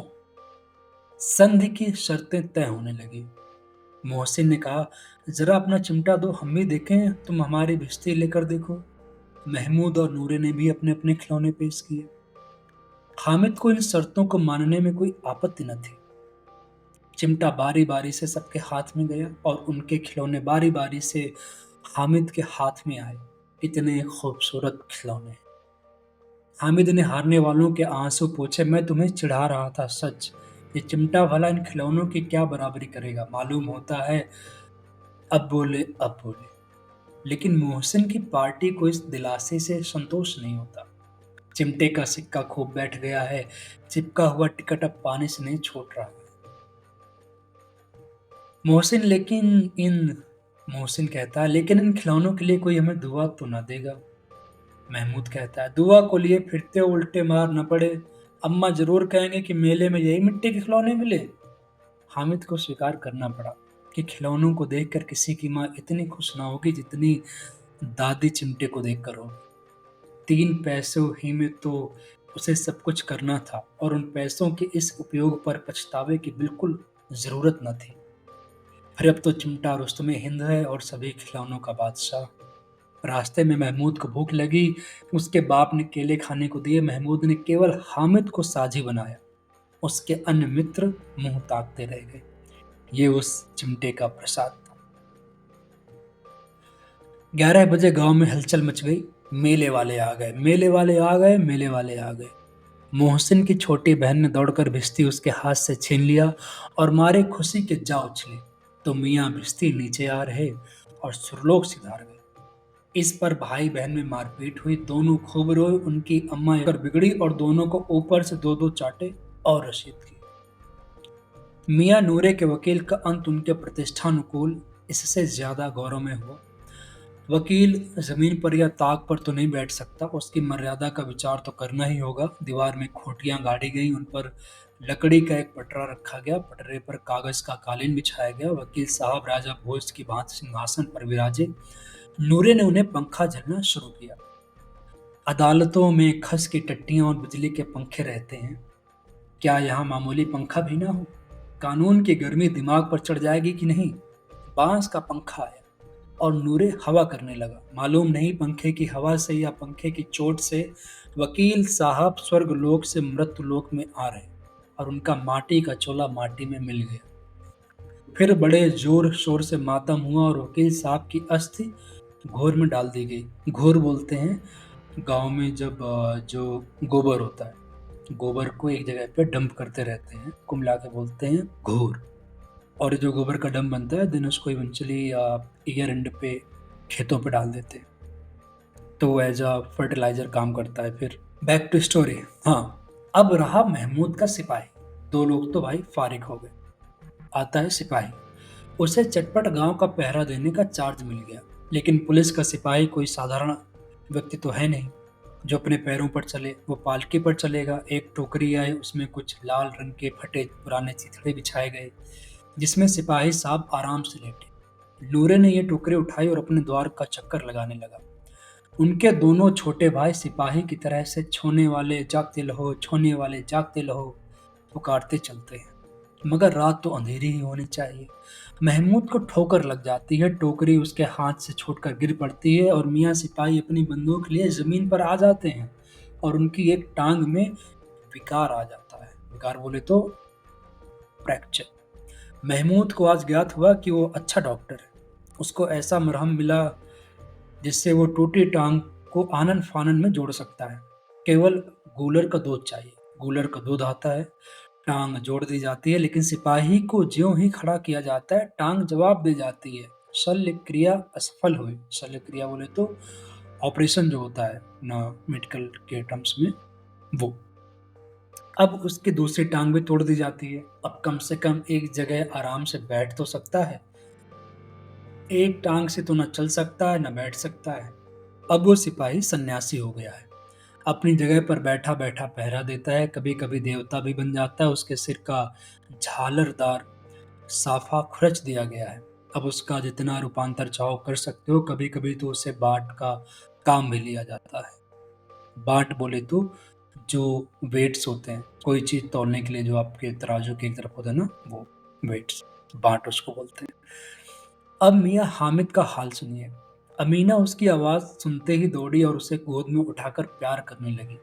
A: संधि की शर्तें तय होने लगी। मोहसिन ने कहा, जरा अपना चिमटा दो, हम भी देखें, तुम हमारी भिश्ती लेकर देखो। महमूद और नूरे ने भी अपने अपने खिलौने पेश किए। हामिद को इन शर्तों को मानने में कोई आपत्ति न थी। चिमटा बारी बारी से सबके हाथ में गया और उनके खिलौने बारी बारी से हामिद के हाथ में आए। इतने खूबसूरत खिलौने। हामिद ने हारने वालों के आंसू पोंछे, मैं तुम्हें चिढ़ा रहा था सच। ये चिमटा भला इन खिलौनों की क्या बराबरी करेगा, मालूम होता है। अब बोले, अब बोले। लेकिन मोहसिन की पार्टी को इस दिलासे से संतोष नहीं होता। चिमटे का सिक्का खूब बैठ गया है, चिपका हुआ टिकट अब पानी से नहीं छूट रहा। मोहसिन लेकिन इन मोहसिन कहता है, लेकिन इन खिलौनों के लिए कोई हमें दुआ तो ना देगा। महमूद कहता है, दुआ को लिए फिरते उल्टे मार न पड़े, अम्मा जरूर कहेंगे कि मेले में यही मिट्टी के खिलौने मिले। हामिद को स्वीकार करना पड़ा कि खिलौनों को देखकर किसी की माँ इतनी खुश ना होगी जितनी दादी चिमटे को देखकर होगी। 3 पैसों ही में तो उसे सब कुछ करना था और उन पैसों के इस उपयोग पर पछतावे की बिल्कुल जरूरत न थी। फिर अब तो चिमटा रुस्तमे हिंद है और सभी खिलौनों का बादशाह। रास्ते में महमूद को भूख लगी। उसके बाप ने केले खाने को दिए। महमूद ने केवल हामिद को साझी बनाया। उसके अन्य मित्र मुंह ताकते रह गए। ये उस चिमटे का प्रसाद था। 11 बजे गांव में हलचल मच गई। मेले वाले आ गए, मेले वाले आ गए, मेले वाले आ गए। मोहसिन की छोटी बहन ने दौड़कर भिश्ती उसके हाथ से छीन लिया और मारे खुशी के जा उछले तो मियाँ भिश्ती नीचे आ रहे और सुरलोक सिधार गए। इस पर भाई बहन में मारपीट हुई। दोनों खूब रोए। उनकी अम्मा कर बिगड़ी और दोनों को ऊपर से 2-2 चाटे और रशीद की। मियाँ नूरे के वकील का अंत उनके प्रतिष्ठानुकूल इससे ज्यादा गौरव में हुआ। वकील जमीन पर या ताक पर तो नहीं बैठ सकता, उसकी मर्यादा का विचार तो करना ही होगा। दीवार में खोटियां गाड़ी गई, उन पर लकड़ी का एक पटरा रखा गया, पटरे पर कागज का कालीन बिछाया गया। वकील साहब राजा भोज की भांति सिंहासन पर विराजे। नूरे ने उन्हें पंखा झलना शुरू किया। अदालतों में खस की टट्टियां और बिजली के पंखे रहते हैं, क्या यहाँ मामूली पंखा भी ना हो? कानून की गर्मी दिमाग पर चढ़ जाएगी कि नहीं? बांस का पंखा आया और नूरे हवा करने लगा। मालूम नहीं पंखे की हवा से या पंखे की चोट से वकील साहब स्वर्ग लोक से मृत्यु लोक में आ रहे और उनका माटी का चोला माटी में मिल गया। फिर बड़े जोर शोर से मातम हुआ और वकील साहब की अस्थि घोर में डाल दी गई। घोर बोलते हैं गांव में जब जो गोबर होता है, गोबर को एक जगह पे डंप करते रहते हैं, कुमला के बोलते हैं घोर। और जो गोबर का डंप बनता है देन उसको इवेंचुअली ईयर एंड पे खेतों पे डाल देते हैं, तो एज अ फर्टिलाइजर काम करता है। फिर बैक टू स्टोरी। हाँ, अब रहा महमूद का सिपाही। 2 लोग तो भाई फारिग हो गए। आता है सिपाही। उसे चटपट गांव का पहरा देने का चार्ज मिल गया। लेकिन पुलिस का सिपाही कोई साधारण व्यक्ति तो है नहीं जो अपने पैरों पर चले। वो पालकी पर चलेगा। एक टोकरी आई, उसमें कुछ लाल रंग के फटे पुराने चिथड़े बिछाए गए जिसमें सिपाही साहब आराम से लेटे। नूरे ने ये टोकरी उठाई और अपने द्वार का चक्कर लगाने लगा। उनके दोनों छोटे भाई सिपाही की तरह से छोने वाले जागते लहो, छोने वाले जागते लहो पुकारते चलते हैं। मगर रात तो अंधेरी ही होनी चाहिए। महमूद को ठोकर लग जाती है। टोकरी उसके हाथ से छूटकर गिर पड़ती है और मियाँ सिपाही अपनी बंदूक लिए जमीन पर आ जाते हैं और उनकी एक टांग में विकार आ जाता है। विकार बोले तो फ्रैक्चर। महमूद को आज ज्ञात हुआ कि वो अच्छा डॉक्टर है। उसको ऐसा मरहम मिला जिससे वो टूटी टांग को आनन फानन में जोड़ सकता है। केवल गूलर का दूध चाहिए। गूलर का दूध आता है, टांग जोड़ दी जाती है। लेकिन सिपाही को ज्यों ही खड़ा किया जाता है टांग जवाब दे जाती है। शल्य क्रिया असफल हुई। शल्य क्रिया बोले तो ऑपरेशन जो होता है ना मेडिकल के टर्म्स में, वो। अब उसकी दूसरी टांग भी तोड़ दी जाती है। अब कम से कम एक जगह आराम से बैठ तो सकता है। एक टांग से तो न चल सकता है न बैठ सकता है। अब वो सिपाही सन्यासी हो गया है। अपनी जगह पर बैठा बैठा पहरा देता है। कभी कभी देवता भी बन जाता है। उसके सिर का झालरदार साफा खुरच दिया गया है। अब उसका जितना रूपांतर चाहो कर सकते हो। कभी कभी तो उसे बाट का काम भी लिया जाता है। बाट बोले तो जो वेट्स होते हैं, कोई चीज तौलने के लिए जो आपके तराजू की एक तरफ होता है ना, वो वेट्स, बाट उसको बोलते हैं। अब मियाँ हामिद का हाल सुनिए। अमीना उसकी आवाज सुनते ही दौड़ी और उसे गोद में उठाकर प्यार करने लगी।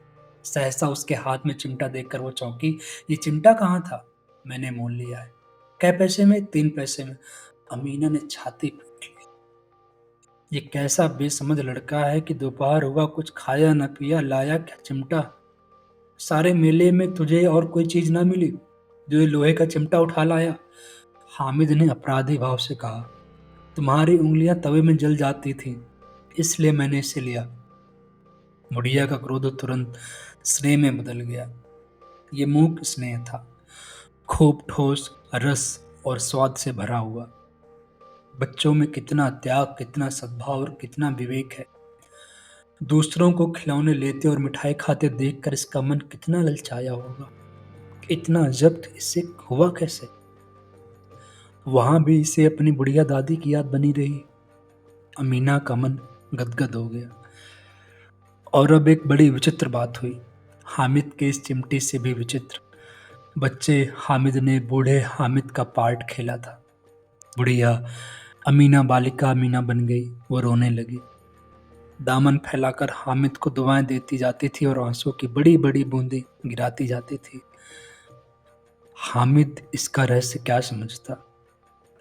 A: सहसा उसके हाथ में चिमटा देखकर वो चौंकी। ये चिमटा कहाँ था? मैंने मोल लिया है। कै पैसे में? 3 पैसे में। अमीना ने छाती पीट ली। ये कैसा बेसमझ लड़का है कि दोपहर हुआ कुछ खाया न पिया, लाया क्या चिमटा? सारे मेले में तुझे और कोई चीज ना मिली जो ये लोहे का चिमटा उठा लाया? हामिद ने अपराधी भाव से कहा, तुम्हारी उंगलियां तवे में जल जाती थीं, इसलिए मैंने इसे लिया। बुढ़िया का क्रोध तुरंत स्नेह में बदल गया। ये मूक स्नेह था, खूब ठोस, रस और स्वाद से भरा हुआ। बच्चों में कितना त्याग, कितना सद्भाव और कितना विवेक है। दूसरों को खिलौने लेते और मिठाई खाते देखकर इसका मन कितना ललचाया होगा। इतना जब्त इससे हुआ कैसे? वहां भी इसे अपनी बुढ़िया दादी की याद बनी रही। अमीना का मन गदगद हो गया। और अब एक बड़ी विचित्र बात हुई, हामिद के इस चिमटी से भी विचित्र। बच्चे हामिद ने बूढ़े हामिद का पार्ट खेला था। बुढ़िया अमीना बालिका अमीना बन गई। वो रोने लगी, दामन फैलाकर हामिद को दुआएं देती जाती थी और आंसू की बड़ी बड़ी बूंदें गिराती जाती थी। हामिद इसका रहस्य क्या समझता?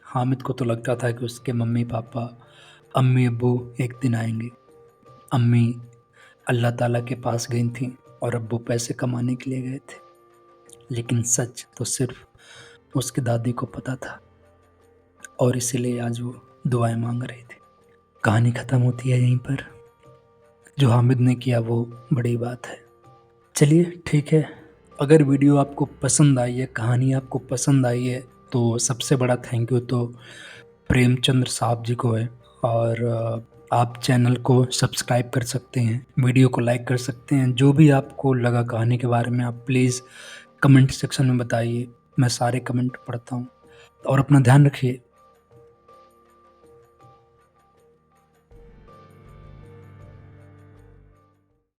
A: हामिद को तो लगता था कि उसके मम्मी पापा, अम्मी अब्बू एक दिन आएंगे। अम्मी अल्लाह ताला के पास गई थी और अब्बू पैसे कमाने के लिए गए थे। लेकिन सच तो सिर्फ उसकी दादी को पता था और इसीलिए आज वो दुआएं मांग रही थी। कहानी खत्म होती है यहीं पर। जो हामिद ने किया वो बड़ी बात है। चलिए ठीक है, अगर वीडियो आपको पसंद आई है, कहानी आपको पसंद आई है, तो सबसे बड़ा थैंक यू तो प्रेमचंद्र साहब जी को है। और आप चैनल को सब्सक्राइब कर सकते हैं, वीडियो को लाइक कर सकते हैं। जो भी आपको लगा कहानी के बारे में आप प्लीज़ कमेंट सेक्शन में बताइए, मैं सारे कमेंट पढ़ता हूँ। और अपना ध्यान रखिए।